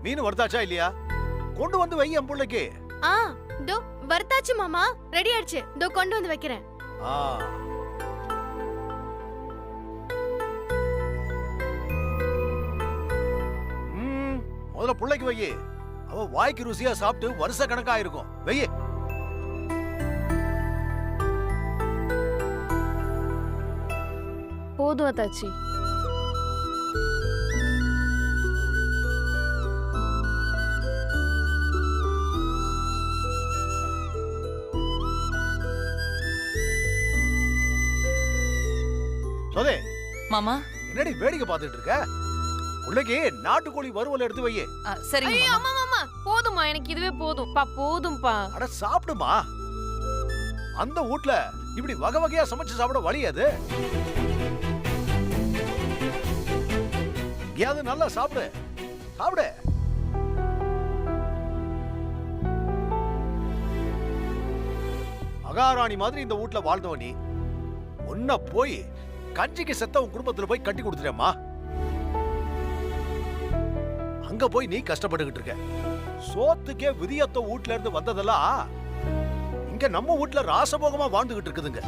மீன் வறுத்தாச்சா இல்லையா? கொண்டு வந்து வை என் புள்ளைக்கு. தோ வறுத்தாச்சு மாமா, ரெடி ஆயிடுச்சு. தோ கொண்டு வந்து வைக்கிறேன். ஆ. முதல்ல புள்ளைக்கு வை. அவ வாய்க்கு ருசியா சாப்பிட்டு வருஷ கணக்கா இருக்கும். வை. போதும் அத்தாச்சி. சோதே மாமா, என்னடி வேடிக்கை பார்த்துட்டு இருக்க? புள்ளைக்கு நாட்டுக்கோழி வறுவல் எடுத்து வை. சரிங்க ஐயோ மாமா. அம்மா மாமா, போதும்மா, எனக்கு இதுவே போதும்பா, போதும்பா. அட சாப்பிடுமா. அந்த வீட்ல இப்படி வகை வகையா சமைச்சு சாப்பிட வழி அது. எங்கேயாவது நல்லா சாப்பிடு. சாப்பிடு. மகாராணி மாதிரி இந்த வீட்ல வாழ்ந்தவ நீ. உன்ன போய் கஞ்சிக்கு செத்த உன் குடும்பத்துல போய் கட்டி கொடுத்துட்டேம்மா. அங்க போய் நீ கஷ்டப்பட்டுக்கிட்டு இருக்க. சோத்துக்கே விதியத்த வீட்ல இருந்து வந்ததெல்லாம் இங்க நம்ம வீட்ல ராசபோகமா வாழ்ந்துகிட்டு இருக்குதுங்க.